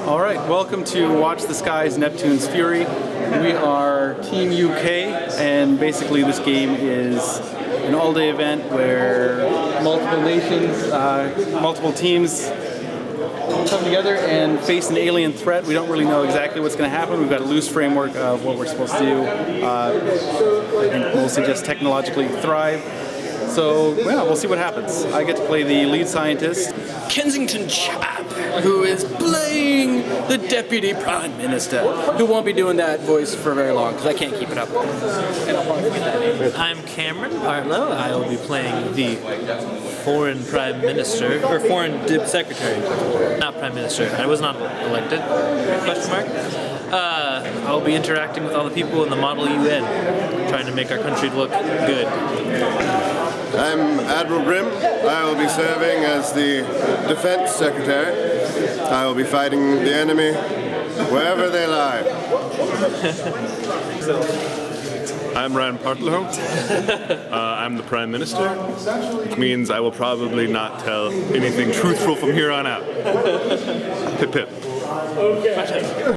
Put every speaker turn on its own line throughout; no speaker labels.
Alright, welcome to Watch the Skies Neptunes Fury. We are Team UK, and basically this game is an all-day event where multiple nations, multiple teams come together and face an alien threat. We don't really know exactly what's going to happen. We've got a loose framework of what we're supposed to do. I think mostly just technologically thrive. So, yeah, we'll see what happens. I get to play the lead scientist,
Kensington chap, who is playing the Deputy Prime Minister, who won't be doing that voice for very long, because I can't keep it up.
I'm Cameron Partlow. I will be playing the Foreign Prime Minister, or Foreign Secretary, not Prime Minister. I was not elected, question mark. I'll be interacting with all the people in the Model UN, trying to make our country look good.
I'm Admiral Brim. I will be serving as the Defense Secretary. I will be fighting the enemy wherever they lie.
I'm Ryan Partlow. I'm the Prime Minister, which means I will probably not tell anything truthful from here on out. Pip pip.
Okay.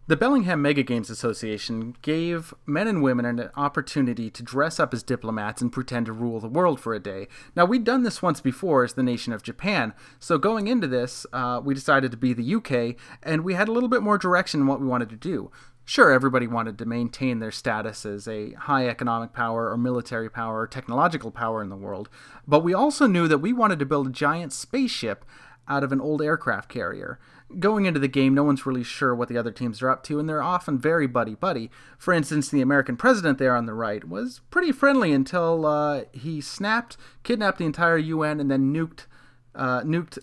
The Bellingham MegaGames Association gave men and women an opportunity to dress up as diplomats and pretend to rule the world for a day. Now, we'd done this once before as the nation of Japan, so going into this, we decided to be the UK, and we had a little bit more direction in what we wanted to do. Sure, everybody wanted to maintain their status as a high economic power or military power or technological power in the world, but we also knew that we wanted to build a giant spaceship out of an old aircraft carrier. Going into the game, no one's really sure what the other teams are up to, and they're often very buddy-buddy. For instance, the American president there on the right was pretty friendly until he kidnapped the entire UN, and then nuked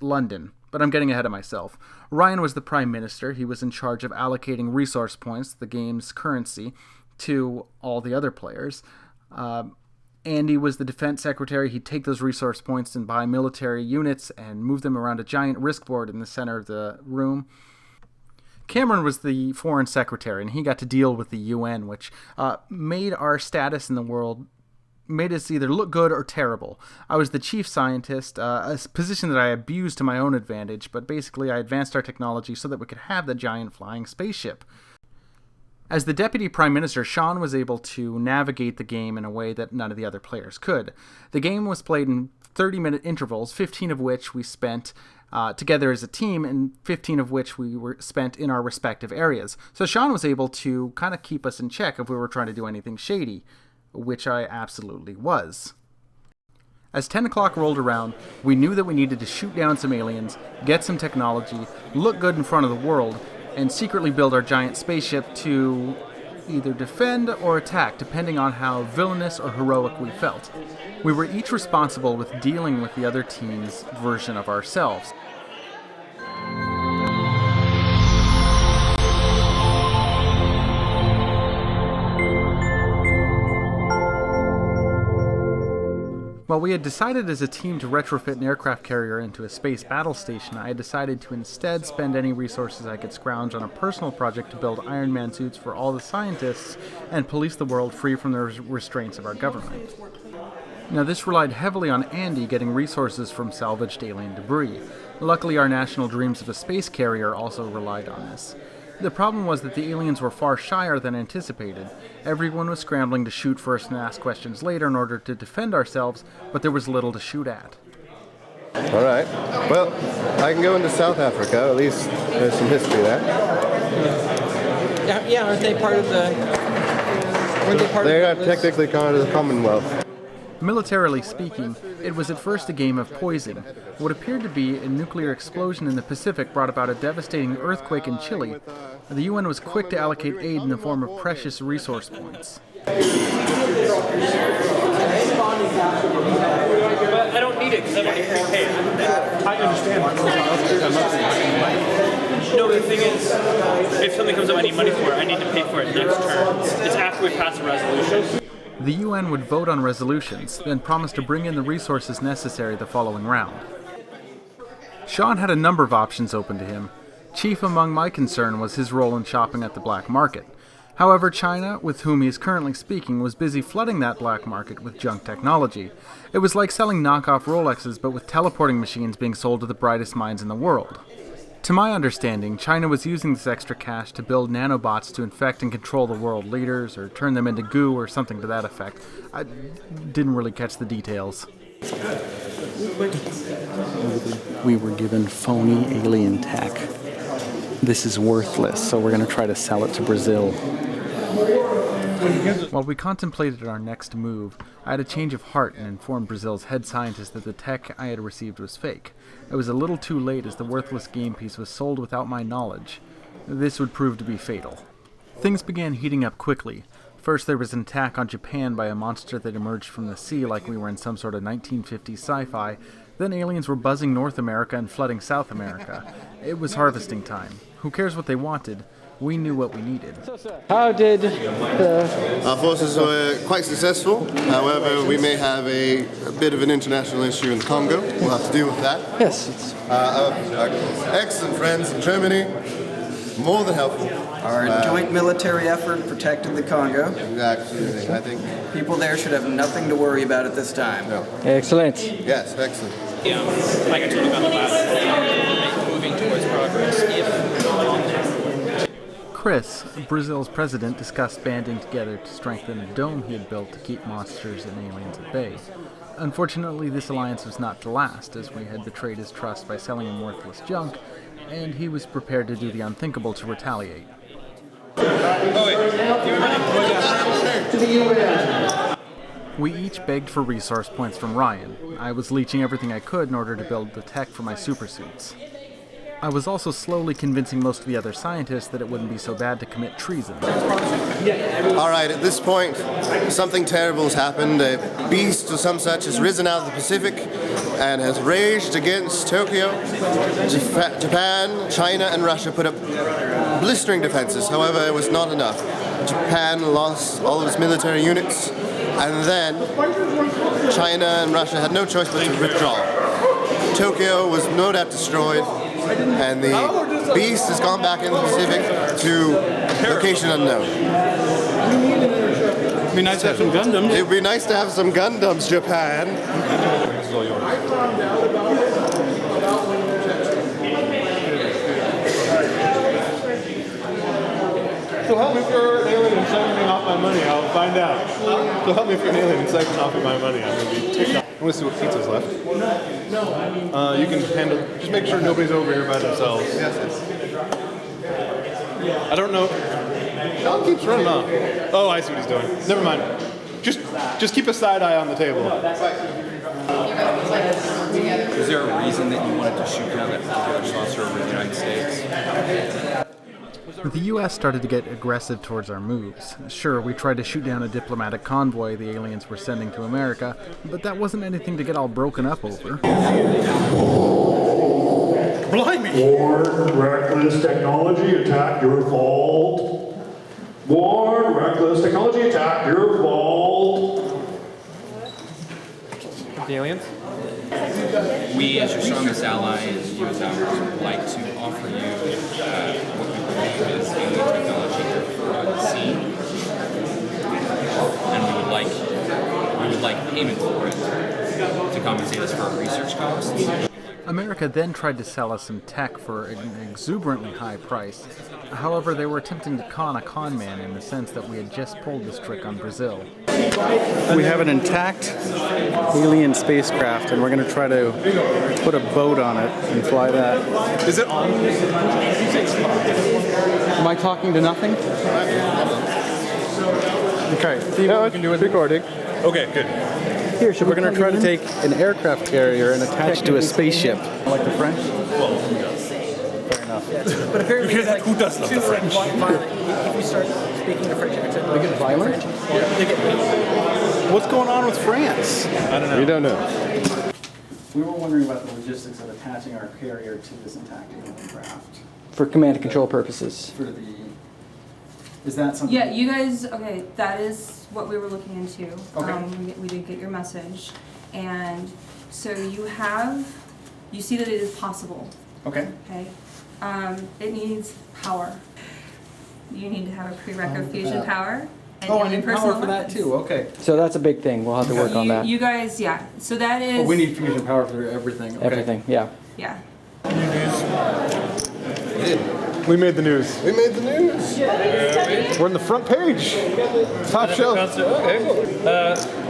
London. But I'm getting ahead of myself. Ryan was the prime minister. He was in charge of allocating resource points, the game's currency, to all the other players. Andy was the defense secretary. He'd take those resource points and buy military units and move them around a giant risk board in the center of the room. Cameron was the foreign secretary, and he got to deal with the UN, which made our status in the world, made us either look good or terrible. I was the chief scientist, a position that I abused to my own advantage, but basically I advanced our technology so that we could have the giant flying spaceship. As the Deputy Prime Minister, Shaun was able to navigate the game in a way that none of the other players could. The game was played in 30-minute intervals, 15 of which we spent together as a team, and 15 of which we were spent in our respective areas. So Shaun was able to kind of keep us in check if we were trying to do anything shady, which I absolutely was. As 10 o'clock rolled around, we knew that we needed to shoot down some aliens, get some technology, look good in front of the world, and secretly build our giant spaceship to either defend or attack, depending on how villainous or heroic we felt. We were each responsible with dealing with the other team's version of ourselves. While we had decided as a team to retrofit an aircraft carrier into a space battle station, I had decided to instead spend any resources I could scrounge on a personal project to build Iron Man suits for all the scientists and police the world free from the restraints of our government. Now, this relied heavily on Andy getting resources from salvaged alien debris. Luckily, our national dreams of a space carrier also relied on this. The problem was that the aliens were far shyer than anticipated. Everyone was scrambling to shoot first and ask questions later in order to defend ourselves, but there was little to shoot at.
Alright. Well, I can go into South Africa. At least there's some history there.
Yeah, aren't they part of the...
They are technically part of the Commonwealth.
Militarily speaking, it was at first a game of poison. What appeared to be a nuclear explosion in the Pacific brought about a devastating earthquake in Chile. The UN was quick to allocate aid in the form of precious resource points.
But I don't need it because I've already prepaid.
I understand.
No, the thing is, if something comes up I need money for it, I need to pay for it next turn. It's after we pass a resolution.
The UN would vote on resolutions, then promise to bring in the resources necessary the following round. Shaun had a number of options open to him. Chief among my concern was his role in shopping at the black market. However, China, with whom he is currently speaking, was busy flooding that black market with junk technology. It was like selling knockoff Rolexes, but with teleporting machines being sold to the brightest minds in the world. To my understanding, China was using this extra cash to build nanobots to infect and control the world leaders, or turn them into goo, or something to that effect. I didn't really catch the details. We were given phony alien tech. This is worthless, so we're going to try to sell it to Brazil. While we contemplated our next move, I had a change of heart and informed Brazil's head scientist that the tech I had received was fake. I was a little too late as the worthless game piece was sold without my knowledge. This would prove to be fatal. Things began heating up quickly. First there was an attack on Japan by a monster that emerged from the sea like we were in some sort of 1950s sci-fi. Then aliens were buzzing North America and flooding South America. It was harvesting time. Who cares what they wanted? We knew what we needed.
How did
Our forces were quite successful. However, we may have a bit of an international issue in Congo. We'll have to deal with that.
Yes.
Our excellent friends in Germany, more than helpful.
Our joint military effort protected the Congo.
Absolutely. I think.
People there should have nothing to worry about at this time.
No.
Excellent.
Yes, excellent.
Like I told you about the last, moving towards progress.
Chris, Brazil's president, discussed banding together to strengthen a dome he had built to keep monsters and aliens at bay. Unfortunately, this alliance was not to last, as we had betrayed his trust by selling him worthless junk, and he was prepared to do the unthinkable to retaliate. We each begged for resource points from Ryan. I was leeching everything I could in order to build the tech for my supersuits. I was also slowly convincing most of the other scientists that it wouldn't be so bad to commit treason.
All right, at this point, something terrible has happened. A beast or some such has risen out of the Pacific and has raged against Tokyo. Japan, China, and Russia put up blistering defenses. However, it was not enough. Japan lost all of its military units, and then China and Russia had no choice but to withdraw. Tokyo was no doubt destroyed, and the beast has gone back in the Pacific to location unknown.
It'd be nice to have some Gundams.
It'd be nice to have some Gundams, Japan.
So help me if you're an alien and siphoning off my money, I'll find out. So help me if you're an alien and siphoning off my money, I'm going to be ticked off. I'm going to see what pizza's left. You can handle, just make sure nobody's over here by themselves. I don't know. Shaun keeps running off. Oh, I see what he's doing. Never mind. Just keep a side eye on the table.
Is there a reason that you wanted to shoot down that particular saucer over the United States?
The U.S. started to get aggressive towards our moves. Sure, we tried to shoot down a diplomatic convoy the aliens were sending to America, but that wasn't anything to get all broken up over.
Blimey!
Warn, reckless technology, attack your fault. Warn, reckless technology, attack your fault.
The aliens?
We, as your strongest ally, as you as ours, would like to offer you what we believe is alien technology here for the scene. And we would like payment for it to compensate us for our research costs.
America then tried to sell us some tech for an exuberantly high price. However, they were attempting to con a con man in the sense that we had just pulled this trick on Brazil. We have an intact alien spacecraft, and we're going to try to put a boat on it and fly that.
Is it on?
Am I talking to nothing? Okay, see what we can do with recording.
Okay, good.
Here, we're going to try to take an aircraft carrier and attach to a spaceship. Like the French? Fair enough.
But apparently,
Who does love the French?
If you start speaking the French accent,
They get violent? What's going on with France?
I don't know.
We don't know.
We were wondering about the logistics of attaching our carrier to this intact alien craft.
For command and control purposes.
For the... Is that something?
Yeah, you guys, okay, that is what we were looking into.
Okay.
We did get your message. And so you see that it is possible,
Okay.
okay? It needs power. You need to have a prereq of fusion power. And
Oh, I
your
need
personal
power for that
weapons.
too, okay.
So that's a big thing. We'll have to work on that.
You guys, yeah. So that is.
Oh, we need fusion power for everything. Okay.
Everything, yeah.
Yeah.
We made the news.
We made the news.
We're on the front page. Top shelf.
Okay, cool.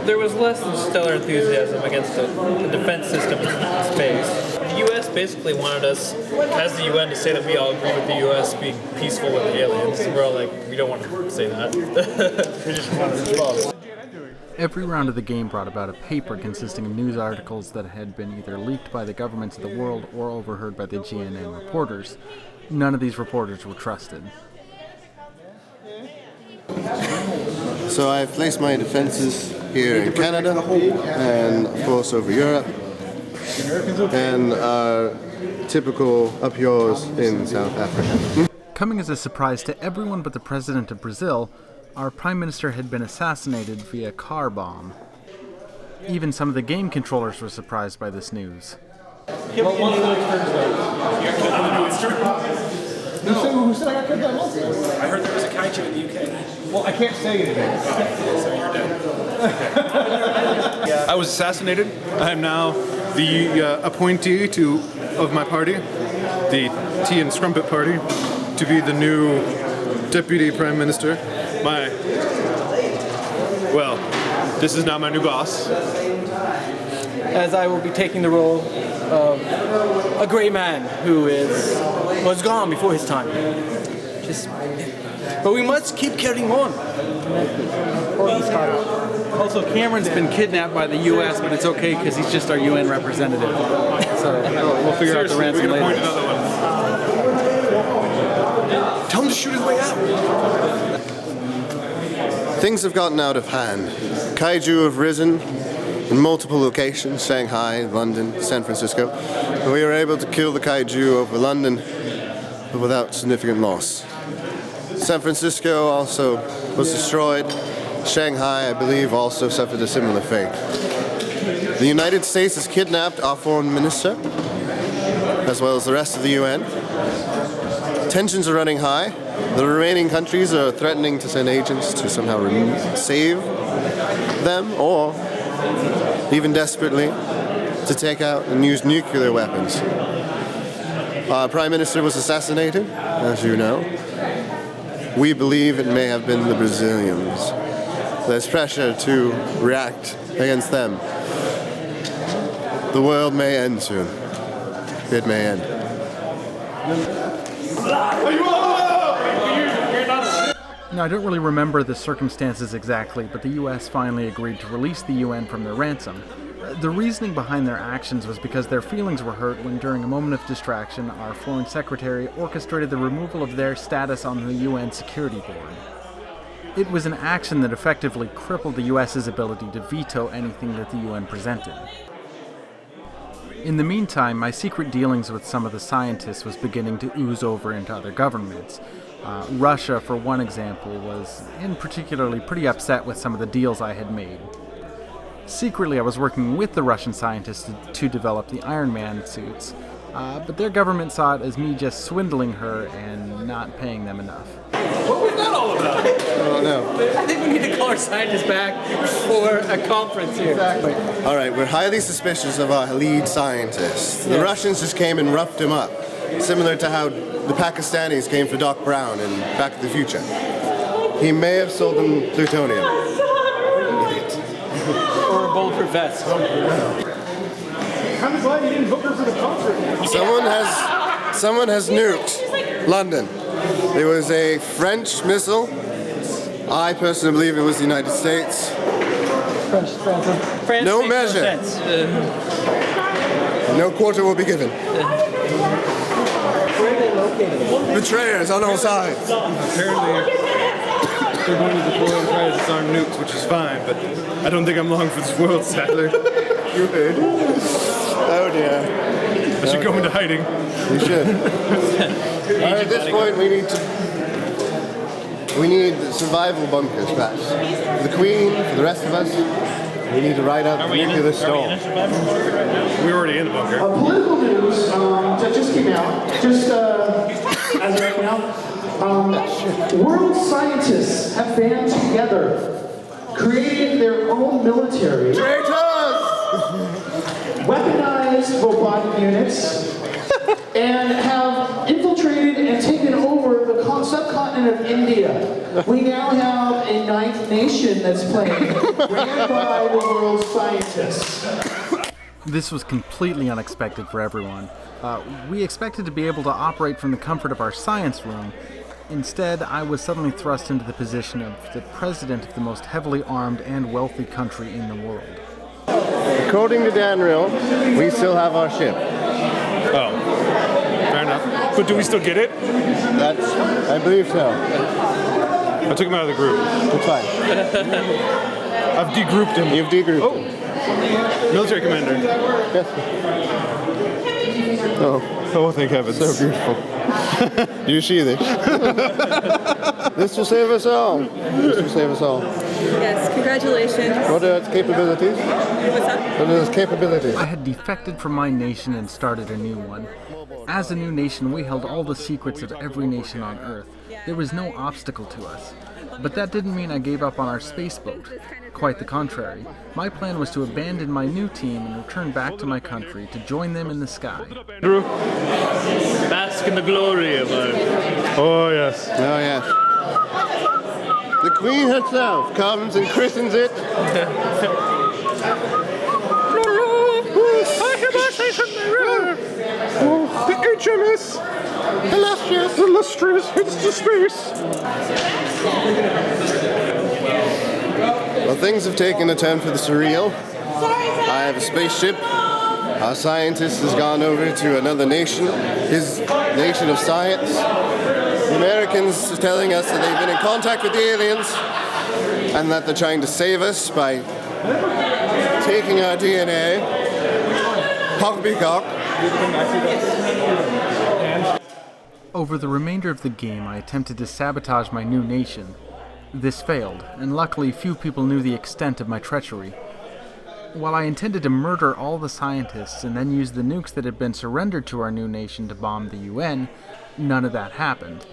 There was less than stellar enthusiasm against the defense system in space. The U.S. basically wanted us, as the UN, to say that we all agree with the U.S. being peaceful with the aliens. We're all like, we don't want to say that. We just want to respond.
Every round of the game brought about a paper consisting of news articles that had been either leaked by the governments of the world or overheard by the GNN reporters. None of these reporters were trusted.
So I've placed my defenses here in Canada, and of course over Europe, and typical up yours in South Africa.
Coming as a surprise to everyone but the president of Brazil, our prime minister had been assassinated via car bomb. Even some of the game controllers were surprised by this news.
Who said I got killed by monsters?
I heard there was a kaiju in the UK.
Well, I can't say anything.
So you're dead.
I was assassinated. I am now the appointee of my party, the Tea and Scrumpet Party, to be the new deputy prime minister. This is now my new boss.
As I will be taking the role of a great man who was gone before his time. But we must keep carrying on.
Also, Cameron's been kidnapped by the U.S., but it's okay because he's just our UN representative. So we'll figure out the ransom later.
Tell him to shoot his way out.
Things have gotten out of hand. Kaiju have risen in multiple locations, Shanghai, London, San Francisco. And we were able to kill the kaiju over London, but without significant loss. San Francisco also was destroyed. Shanghai, I believe, also suffered a similar fate. The United States has kidnapped our foreign minister, as well as the rest of the UN. Tensions are running high. The remaining countries are threatening to send agents to somehow save them, or even desperately to take out and use nuclear weapons. Our Prime Minister was assassinated, as you know. We believe it may have been the Brazilians. There's pressure to react against them. The world may end soon. It may end.
Now, I don't really remember the circumstances exactly, but the US finally agreed to release the UN from their ransom. The reasoning behind their actions was because their feelings were hurt when, during a moment of distraction, our Foreign Secretary orchestrated the removal of their status on the UN Security Board. It was an action that effectively crippled the US's ability to veto anything that the UN presented. In the meantime, my secret dealings with some of the scientists was beginning to ooze over into other governments. Russia, for one example, was in particularly pretty upset with some of the deals I had made. Secretly, I was working with the Russian scientists to develop the Iron Man suits, but their government saw it as me just swindling her and not paying them enough.
What was that all about?
I don't know.
I think we need to call our scientists back for a conference here.
Exactly. All right, we're highly suspicious of our lead scientist. The Russians just came and roughed him up, similar to how the Pakistanis came for Doc Brown in Back to the Future. He may have sold them plutonium. Idiot.
Or a bulletproof vest.
I'm glad you didn't book her for the concert.
Someone has nuked London. It was a French missile. I personally believe it was the United States.
France
No
makes
measure.
No sense.
No quarter will be given. Betrayers on all sides.
Apparently, they're going to deploy and try to disarm nukes, which is fine, but I don't think I'm long for this world, sadly.
Good. Oh dear.
I should go into hiding.
You should. At this point, we need survival bunkers, perhaps. For the Queen, for the rest of us, we need to ride out the nuclear storm.
We're already in the bunker.
Political news that just came out, just as of right now. World scientists have band together, created their own military, weaponized robotic units, and have infiltrated of India. We now have a ninth nation that's playing, ran by the world's scientists.
This was completely unexpected for everyone. We expected to be able to operate from the comfort of our science room. Instead, I was suddenly thrust into the position of the president of the most heavily armed and wealthy country in the world.
According to Danrill, we still have our ship.
Oh, fair enough. But do we still get it?
I believe so.
I took him out of the group.
It's fine.
I've degrouped him.
You've degrouped him.
Military commander.
Yes.
Oh, thank heavens.
So beautiful. You see this? This will save us all. This will save us all.
Yes, congratulations.
What are its capabilities?
What's up?
What are its capabilities?
I had defected from my nation and started a new one. As a new nation, we held all the secrets of every nation on Earth. There was no obstacle to us. But that didn't mean I gave up on our space boat. Quite the contrary. My plan was to abandon my new team and return back to my country to join them in the sky.
Drew?
Bask in the glory of our...
Oh, yes.
Oh, yes. The Queen herself comes and christens it.
The HMS Illustrious hits the space.
Well, things have taken a turn for the surreal. I have a spaceship. Our scientist has gone over to another nation, his nation of science. The Americans are telling us that they've been in contact with the aliens and that they're trying to save us by taking our DNA. Poppycock.
Over the remainder of the game, I attempted to sabotage my new nation. This failed, and luckily few people knew the extent of my treachery. While I intended to murder all the scientists and then use the nukes that had been surrendered to our new nation to bomb the UN, none of that happened.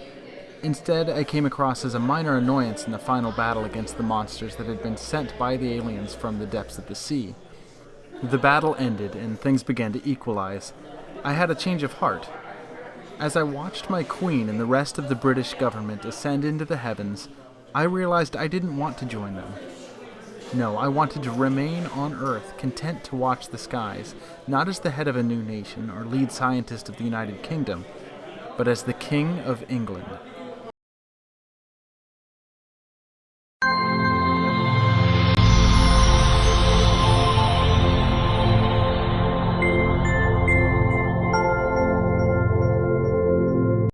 Instead, I came across as a minor annoyance in the final battle against the monsters that had been sent by the aliens from the depths of the sea. The battle ended, and things began to equalize. I had a change of heart. As I watched my queen and the rest of the British government ascend into the heavens, I realized I didn't want to join them. No, I wanted to remain on Earth, content to watch the skies, not as the head of a new nation or lead scientist of the United Kingdom, but as the King of England.